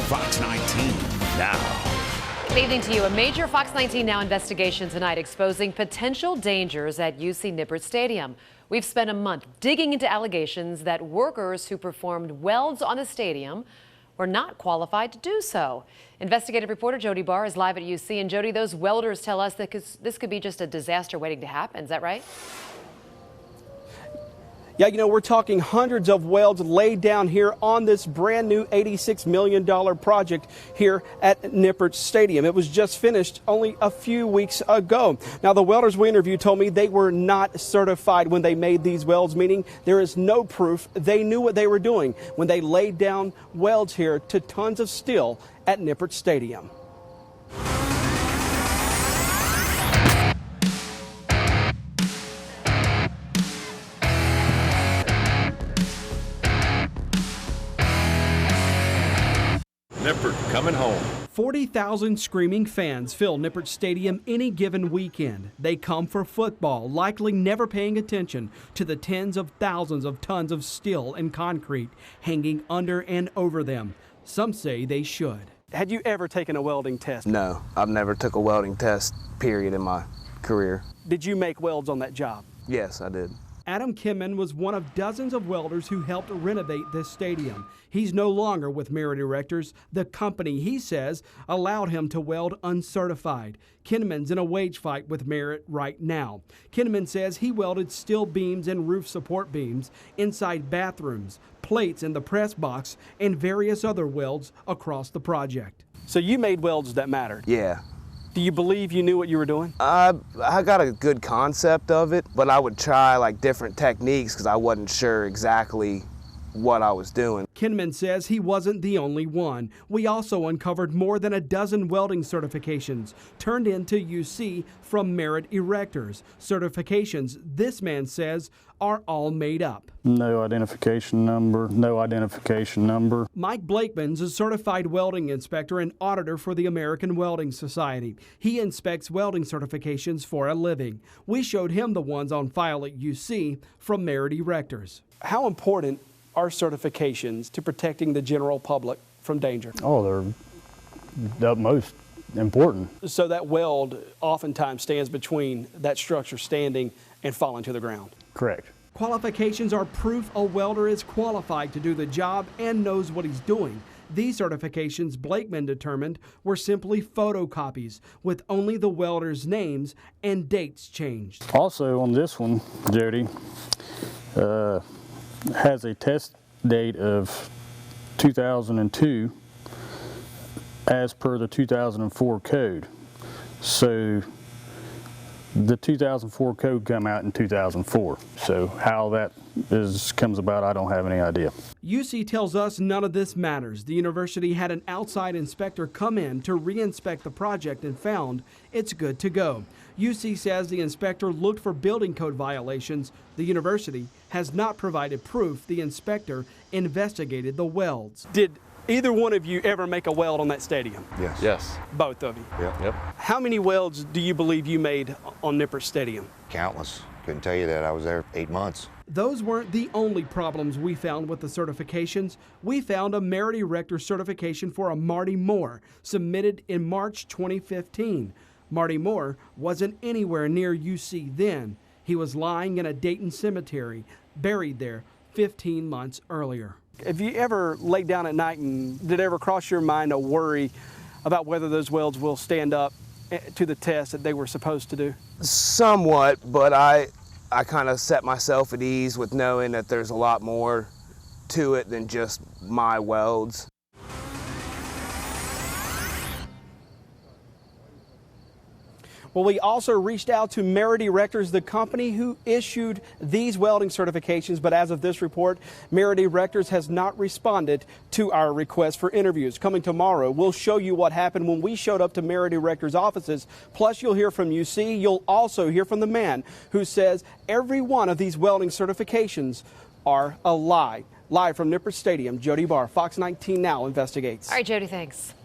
Fox 19 Now. Good evening to you. A major Fox 19 Now investigation tonight exposing potential dangers at UC Nippert Stadium. We've spent a month digging into allegations that workers who performed welds on the stadium were not qualified to do so. Investigative reporter Jody Barr is live at UC. And Jody, those welders tell us that this could be just a disaster waiting to happen. Is that right? Yeah, you know, we're talking hundreds of welds laid down here on this brand new $86 million project here at Nippert Stadium. It was just finished only a few weeks ago. Now, the welders we interviewed told me they were not certified when they made these welds, meaning there is no proof they knew what they were doing when they laid down welds here to tons of steel at Nippert Stadium. Nippert coming home. 40,000 screaming fans fill Nippert Stadium any given weekend. They come for football, likely never paying attention to the tens of thousands of tons of steel and concrete hanging under and over them. Some say they should. Had you ever taken a welding test? No, I've never took a welding test, period, in my career. Did you make welds on that job? Yes, I did. Adam Kimman was one of dozens of welders who helped renovate this stadium. He's no longer with Merit Erectors, the company he says allowed him to weld uncertified. Kinnaman's in a wage fight with Merit right now. Kinnaman says he welded steel beams and roof support beams inside bathrooms, plates in the press box, and various other welds across the project. So you made welds that mattered? Yeah. Do you believe you knew what you were doing? I got a good concept of it, but I would try like different techniques because I wasn't sure exactly what I was doing. Kinman says he wasn't the only one. We also uncovered more than a dozen welding certifications turned into UC from Merit Erectors. Certifications, this man says, are all made up. No identification number, no identification number. Mike Blakeman's a certified welding inspector and auditor for the American Welding Society. He inspects welding certifications for a living. We showed him the ones on file at UC from Merit Erectors. How important are certifications to protecting the general public from danger? Oh, they're the utmost important. So that weld oftentimes stands between that structure standing and falling to the ground. Correct. Qualifications are proof a welder is qualified to do the job and knows what he's doing. These certifications, Blakeman determined, were simply photocopies with only the welders' names and dates changed. Also on this one, Jody, has a test date of 2002 as per the 2004 code. So the 2004 code come out in 2004. So how that comes about, I don't have any idea. UC tells us none of this matters. The university had an outside inspector come in to re-inspect the project and found it's good to go. UC says the inspector looked for building code violations. The university has not provided proof the inspector investigated the welds. Did either one of you ever make a weld on that stadium? Yes. Yes. Both of you? Yep. How many welds do you believe you made on Nippert Stadium? Countless. Couldn't tell you that. I was there 8 months. Those weren't the only problems we found with the certifications. We found a Merit Erector certification for a Marty Moore, submitted in March 2015. Marty Moore wasn't anywhere near UC then. He was lying in a Dayton cemetery, buried there 15 months earlier. Have you ever laid down at night and did it ever cross your mind a worry about whether those welds will stand up to the test that they were supposed to do? Somewhat, but I kind of set myself at ease with knowing that there's a lot more to it than just my welds. Well, we also reached out to Merit Erectors, the company who issued these welding certifications, but as of this report, Merit Erectors has not responded to our request for interviews. Coming tomorrow, we'll show you what happened when we showed up to Merit Erectors' offices. Plus, you'll hear from UC. You'll also hear from the man who says every one of these welding certifications are a lie. Live from Nippert Stadium, Jody Barr, Fox 19 Now investigates. All right, Jody, thanks.